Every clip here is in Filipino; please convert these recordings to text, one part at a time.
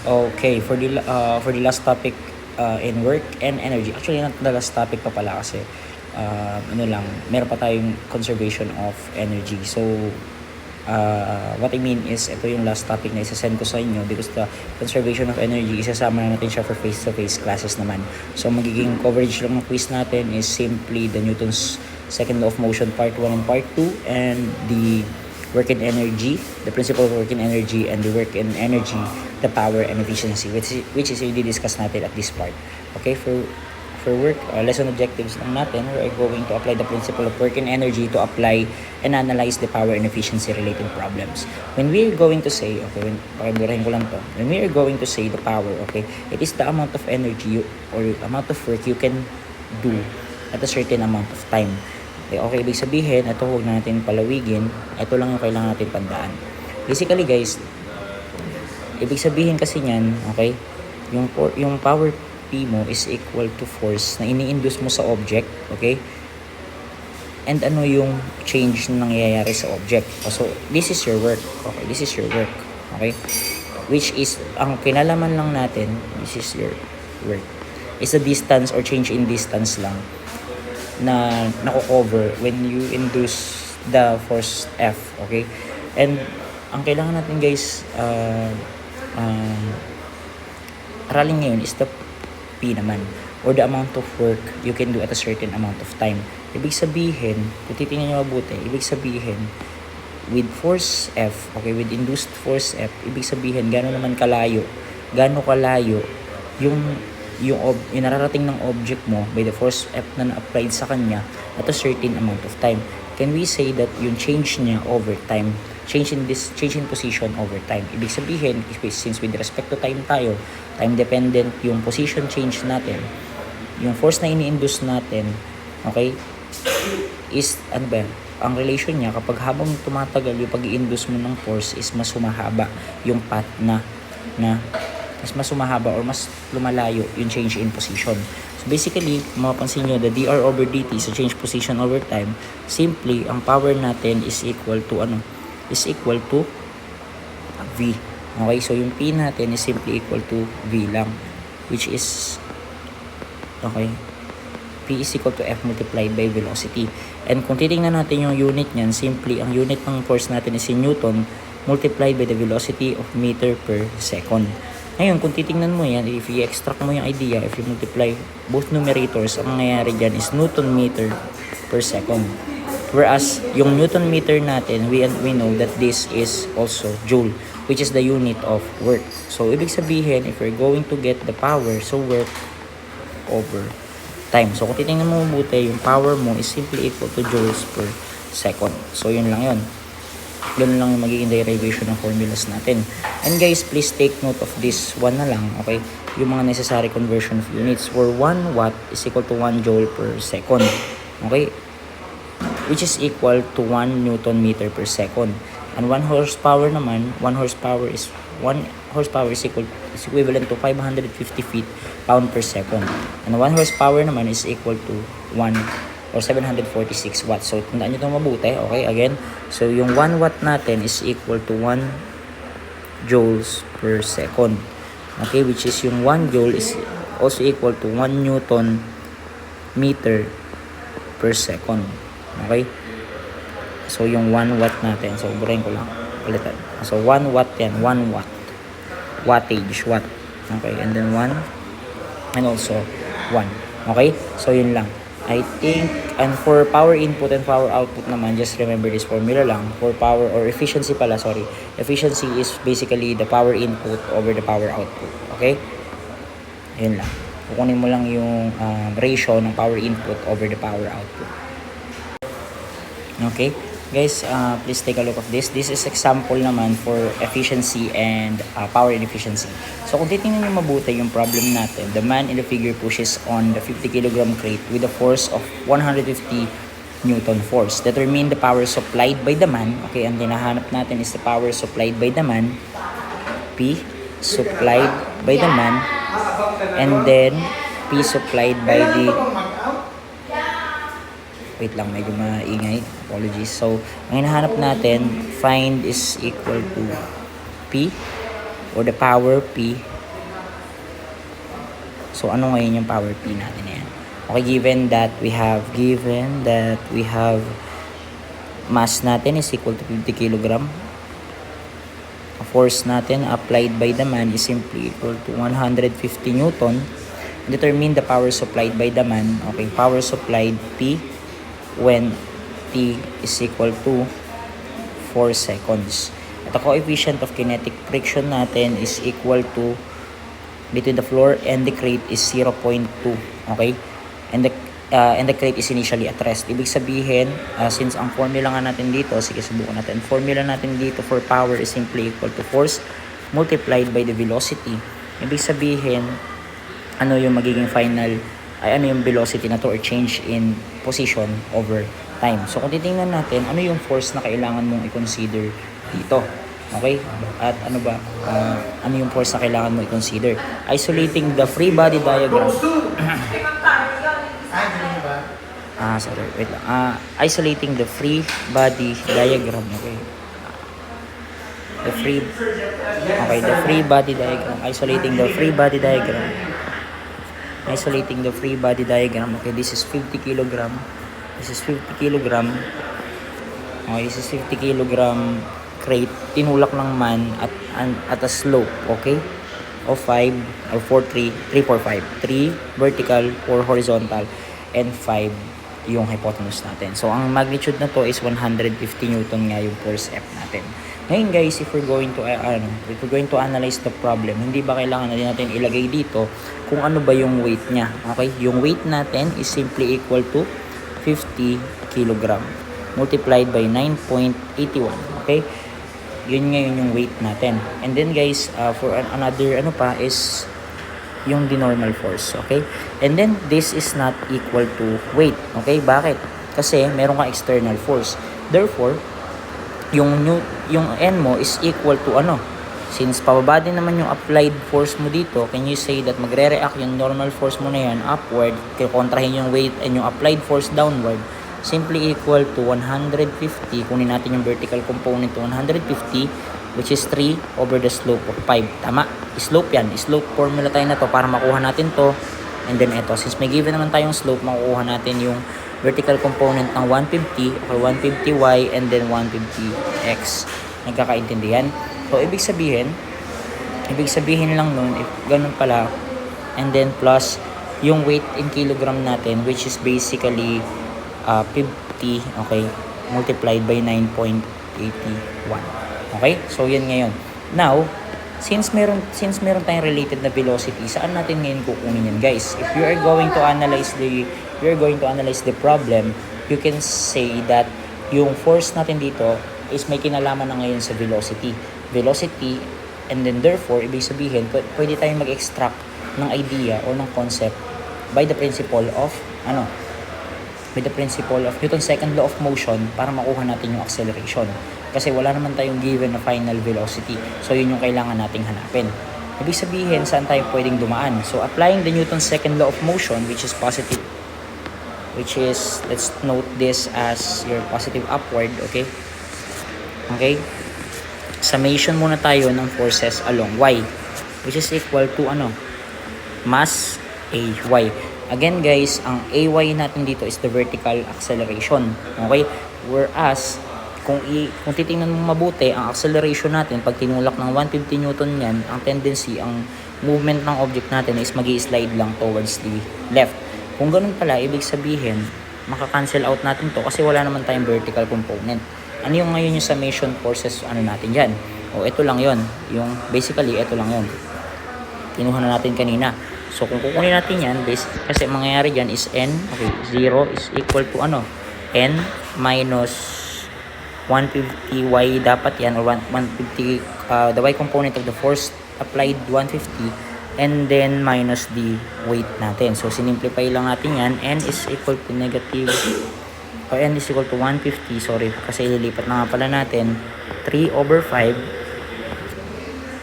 Okay, for the last topic in work and energy. Actually, not the last topic pa pala kasi meron pa tayong conservation of energy. So, what I mean is, ito yung last topic na isa-send ko sa inyo because the conservation of energy, isasama na natin siya for face-to-face classes naman. So, magiging coverage lang ng quiz natin is simply the Newton's second law of motion part 1 and part 2 and the work in energy, the principle of work in energy, and the work in energy, the power and efficiency, which is already discussed natin at this part. Okay, for work, lesson objectives lang natin, we are going to apply the principle of work in energy to apply and analyze the power and efficiency related problems. When we are going to say, okay, pakiburahin ko lang to, when we are going to say the power, okay, it is the amount of energy or amount of work you can do at a certain amount of time. Okay, ibig sabihin, ito huwag na natin palawigin. Ito lang yung kailangan natin tandaan. Basically guys, ibig sabihin kasi niyan, okay, yung power P mo is equal to force na ini-induce mo sa object, okay? And ano yung change na nangyayari sa object. So, this is your work. Okay, this is your work. Okay? Which is, ang kinalaman lang natin, this is your work, is the distance or change in distance lang na nako-cover when you induce the force F, okay? And ang kailangan natin guys aralin ngayon is the P naman, or the amount of work you can do at a certain amount of time. Ibig sabihin, kung titingnan nyo mabuti, ibig sabihin with force F, okay, with induced force F, ibig sabihin gano'n kalayo yung nararating ng object mo by the force F na na-applied sa kanya at a certain amount of time. Can we say that yung change niya over time, change in position over time? Ibig sabihin, since with respect to time tayo, time dependent yung position change natin, yung force na ini-induce natin, okay, is ano ba, ang relation niya kapag habang tumatagal yung pag-i-induce mo ng force is mas humahaba yung path na mas humahaba or mas lumalayo yung change in position. So basically, kung mapapansin nyo, the dr over dt, so change position over time, simply, ang power natin is equal to V. Okay, so yung P natin is simply equal to V lang, which is, okay, P is equal to F multiplied by velocity. And kung titingnan natin yung unit niyan, simply, ang unit ng force natin is in Newton multiplied by the velocity of meter per second. Ngayon, kung titingnan mo yan, if i-extract mo yung idea, if you multiply both numerators, ang nangyayari dyan is Newton meter per second. Whereas, yung Newton meter natin, we know that this is also joule, which is the unit of work. So, ibig sabihin, if we're going to get the power, so work over time. So, kung titingnan mo mabuti, yung power mo is simply equal to joules per second. So, yun lang yun. Ganun lang yung magiging derivation ng formulas natin. And guys, please take note of this one na lang, okay? Yung mga necessary conversion of units. For 1 watt is equal to 1 joule per second, okay? Which is equal to 1 Newton meter per second. And 1 horsepower naman, 1 horsepower is equivalent to 550 feet pound per second. And 1 horsepower naman is equal to 1 or 746 watts. So, tandaan nyo itong mabuti. Okay, again. So, yung 1 watt natin is equal to 1 joules per second. Okay, which is yung 1 joule is also equal to 1 Newton meter per second. Okay? So, yung 1 watt natin. So, burahin ko lang. Ulitan. So, 1 watt yan. 1 watt. Wattage. Watt. Okay, and then 1. And also 1. Okay? So, yun lang. I think, and for power input and power output naman, just remember this formula lang. For power, or efficiency pala, sorry. Efficiency is basically the power input over the power output. Okay? Yun lang. Kukunin mo lang yung ratio ng power input over the power output. Okay? Guys, please take a look of this. This is example naman for efficiency and power and efficiency. So kung titingnan nyo mabuti yung problem natin, the man in the figure pushes on the 50 kg crate with a force of 150 Newton force. Determine the power supplied by the man. Okay, ang hinahanap natin is the power supplied by the man. P supplied by the man. And then P supplied by the... Wait lang, medyo maingay. Apologies. So, ang hinahanap natin, find is equal to P or the power P So, ano ngayon yung power P natin na yan? Okay, given that we have mass natin is equal to 50 kilogram. Force natin applied by the man is simply equal to 150 Newton. Determine the power supplied by the man. Okay, power supplied P when T is equal to 4 seconds. At the coefficient of kinetic friction natin is equal to, between the floor and the crate, is 0.2. Okay? And the crate is initially at rest. Ibig sabihin, since ang formula nga natin dito, sige subukan natin. Formula natin dito for power is simply equal to force multiplied by the velocity. Ibig sabihin, ano yung magiging final, ano yung velocity na to or change in position over time. So kung titingnan natin, ano yung force na kailangan mong i-consider dito? Okay? At ano ba? Ano yung force na kailangan mo i-consider? Isolating the free body diagram. Sorry, wait lang. Isolating the free body diagram. Okay. The free body diagram. Isolating the free body diagram. Okay, this is 50 kilogram. This is 50 kilogram. Okay, this is 50 kilogram crate. Tinulak ng man at a slope, okay? Of 5 or 4, 3, 4, 5. 3 vertical, 4 horizontal, and 5 yung hypotenuse natin. So, ang magnitude na to is 150 Newton nga yung force F natin. Ngayon guys, if we're going to analyze the problem, hindi ba kailangan na din natin ilagay dito kung ano ba yung weight niya? Okay? Yung weight natin is simply equal to 50 kilogram multiplied by 9.81. Okay? Yun ngayon yung weight natin. And then guys, for another is yung the normal force. Okay? And then this is not equal to weight. Okay? Bakit? Kasi meron kang external force. Therefore, yung N mo is equal to since pababa din naman yung applied force mo dito, can you say that magre-react yung normal force mo na yan upward, kontrahin yung weight and yung applied force downward, simply equal to 150. Kunin natin yung vertical component to 150, which is 3 over the slope of 5. Tama? Slope yan. Slope formula tayo na to para makuha natin to. And then ito, since may given naman tayong slope, makukuha natin yung vertical component ng 150 or 150y and then 150x. Nagkakaintindihan? So, ibig sabihin lang nun, if ganun pala, and then plus yung weight in kilogram natin, which is basically 50, okay, multiplied by 9.81. Okay? So, yan ngayon. Now, since meron tayong related na velocity, saan natin ngayon kukunin yan, guys? If you are going to analyze the problem, you can say that yung force natin dito is may kinalaman na ngayon sa velocity, and then therefore, ibig sabihin, pwede tayong mag-extract ng idea or ng concept by the principle of Newton's second law of motion para makuha natin yung acceleration. Kasi wala naman tayong given na final velocity. So, yun yung kailangan nating hanapin. Ibig sabihin, saan tayo pwedeng dumaan? So, applying the Newton's second law of motion, which is, let's note this as your positive upward, okay? Okay? Summation muna tayo ng forces along y, which is equal to mass AY. Again guys, ang AY natin dito is the vertical acceleration. Okay? Whereas, kung titingnan mo mabuti, ang acceleration natin, pag tinulak ng 150 Newton yan, ang tendency, ang movement ng object natin is magi-slide lang towards the left. Kung ganun pala, ibig sabihin, maka-cancel out natin to kasi wala naman tayong vertical component. Ano yung ngayon yung summation forces natin dyan? Ito lang yon. Basically, ito lang yon. Kinuha na natin kanina. So, kung kukunin natin yan, kasi mangyayari dyan is N, okay, 0 is equal to N minus 150y dapat yan, or 150, the y component of the force applied 150, and then minus the weight natin. So, sinimplify lang natin yan. N is equal to negative, or N is equal to 150, sorry, kasi ililipat na nga pala natin, 3 over 5,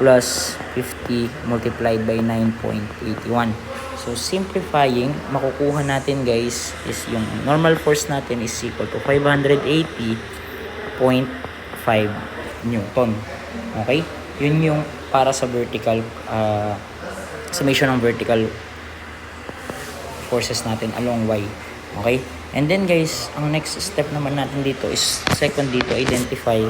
plus 50 multiplied by 9.81. So, simplifying, makukuha natin guys is yung normal force natin is equal to 580.5 Newton. Okay? Yun yung para sa vertical, summation ng vertical forces natin along Y. Okay? And then guys, ang next step naman natin dito is second dito, identify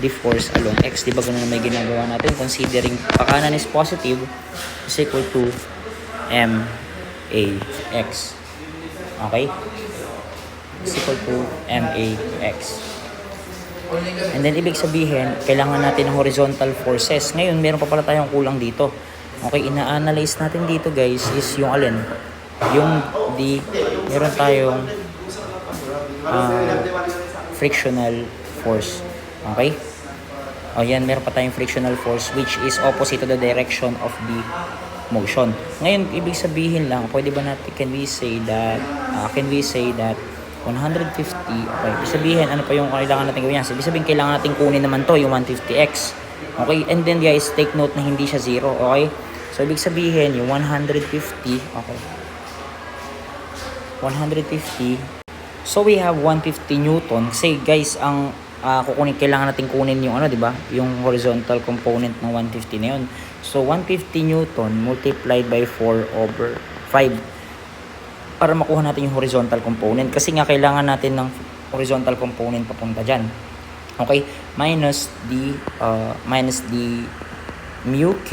the force along X. Diba ganun na may ginagawa natin? Considering pakanan is positive is equal to MAX. Okay? Is equal to MAX. And then, ibig sabihin, kailangan natin ng horizontal forces. Ngayon, meron pa pala tayong kulang dito. Okay, ina-analyze natin dito, guys, is yung alin? Yung meron tayong frictional force. Okay? O yan, meron pa tayong frictional force which is opposite to the direction of the motion. Ngayon, ibig sabihin lang, pwede ba natin, can we say that 150, okay, ibig sabihin, ano pa yung kailangan natin gawin yan? Ibig sabihin, kailangan natin kunin naman to, yung 150x. Okay, and then guys, take note na hindi siya 0, okay? So, ibig sabihin, yung 150, okay, 150, so we have 150 Newton. Kasi guys, ang kailangan natin kunin yung ano, di ba? Yung horizontal component ng 150 na yun. So, 150 Newton multiplied by 4/5 para makuha natin yung horizontal component. Kasi nga, kailangan natin ng horizontal component papunta dyan. Okay? Minus the mu k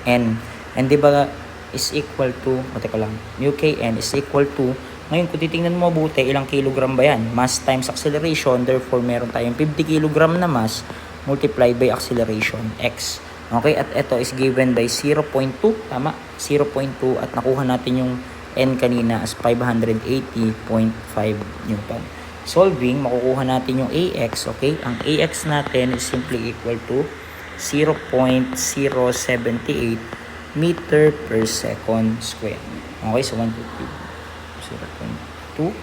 n. And di ba is equal to, mu k n is equal to, ngayon kung titingnan mo mabuti, ilang kilogram ba yan? Mass times acceleration, therefore meron tayong 50 kilogram na mass multiplied by acceleration, x. Okay, at ito is given by 0.2, tama? 0.2 at nakuha natin yung n kanina as 580.5 Newton. Solving, makukuha natin yung AX, okay? Ang AX natin is simply equal to 0.078 meter per second square. Okay, so 150. 0.2,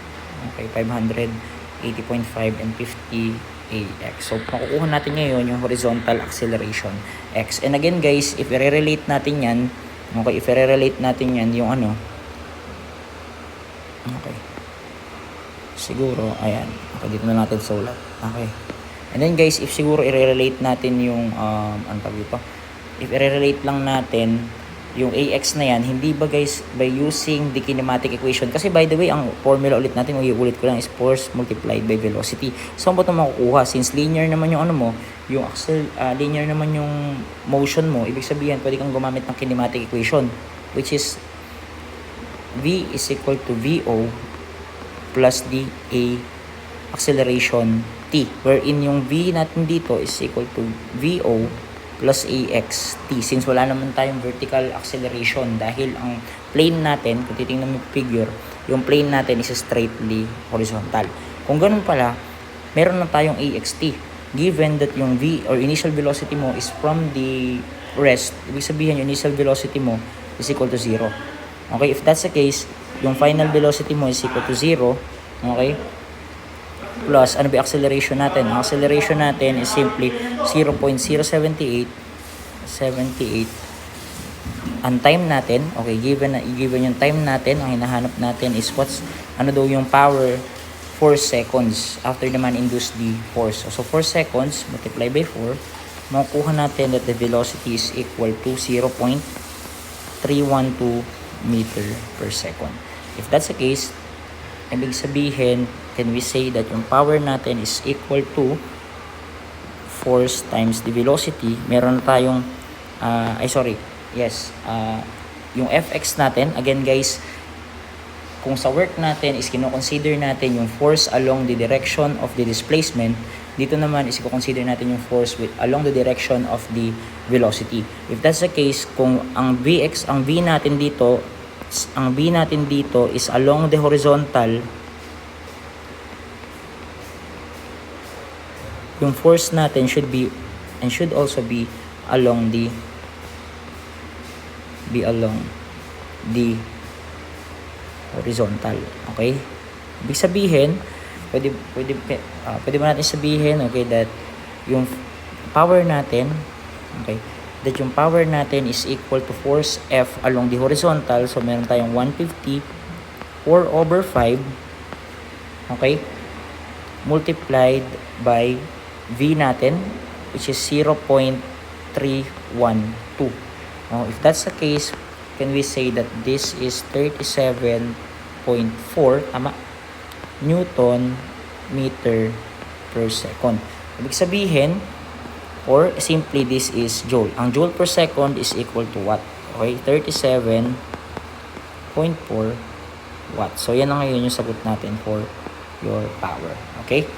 okay, 580.5 and 50 AX. So, makukuha natin ngayon yung horizontal acceleration X. And again guys, if i-relate natin yan, okay, yung ano, okay, siguro, ayan, okay, dito na natin sulat, okay. And then guys, if siguro i-relate natin yung, ano tawag dito, if i-relate lang natin yung AX na yan, hindi ba guys, by using the kinematic equation, kasi by the way, ang formula ulit natin, ulit ko lang, is force multiplied by velocity. So, ano ba ito makukuha? Since linear naman yung ano mo, yung linear naman yung motion mo, ibig sabihin, pwede kang gumamit ng kinematic equation, which is V is equal to VO plus the A acceleration T, wherein yung V natin dito is equal to VO plus AX T, since wala naman tayong vertical acceleration dahil ang plane natin, kung titingnan mo yung figure, yung plane natin is straightly horizontal. Kung ganun pala, meron na tayong AXT, given that yung V or initial velocity mo is from the rest, ibig sabihin yung initial velocity mo is equal to 0. Okay, if that's the case, yung final velocity mo is equal to 0, okay? Plus, ano ba acceleration natin? Ang acceleration natin is simply 0.078. Ang time natin, okay, given yung time natin, ang hinahanap natin is ano daw yung power 4 seconds after naman induce the force. So, 4 seconds multiply by 4, makukuha natin that the velocity is equal to 0.312 meter per second. If that's the case, ibig sabihin, can we say that yung power natin is equal to force times the velocity. Meron na tayong, yung Fx natin, again guys, kung sa work natin is kino-consider natin yung force along the direction of the displacement, dito naman is i-consider natin yung force along the direction of the velocity. If that's the case, kung ang V natin dito is along the horizontal, yung force natin should also be along the horizontal. Okay? Ibig sabihin, pwede ba natin sabihin, okay, that yung power natin, okay, that yung power natin is equal to force F along the horizontal. So, meron tayong 150 4/5, okay, multiplied by V natin, which is 0.312. If that's the case, can we say that this is 37.4, tama? Newton meter per second. Ibig sabihin, or simply this is joule. Ang joule per second is equal to watt. Okay, 37.4 watt. So yan na ngayon yung sagot natin for your power. Okay?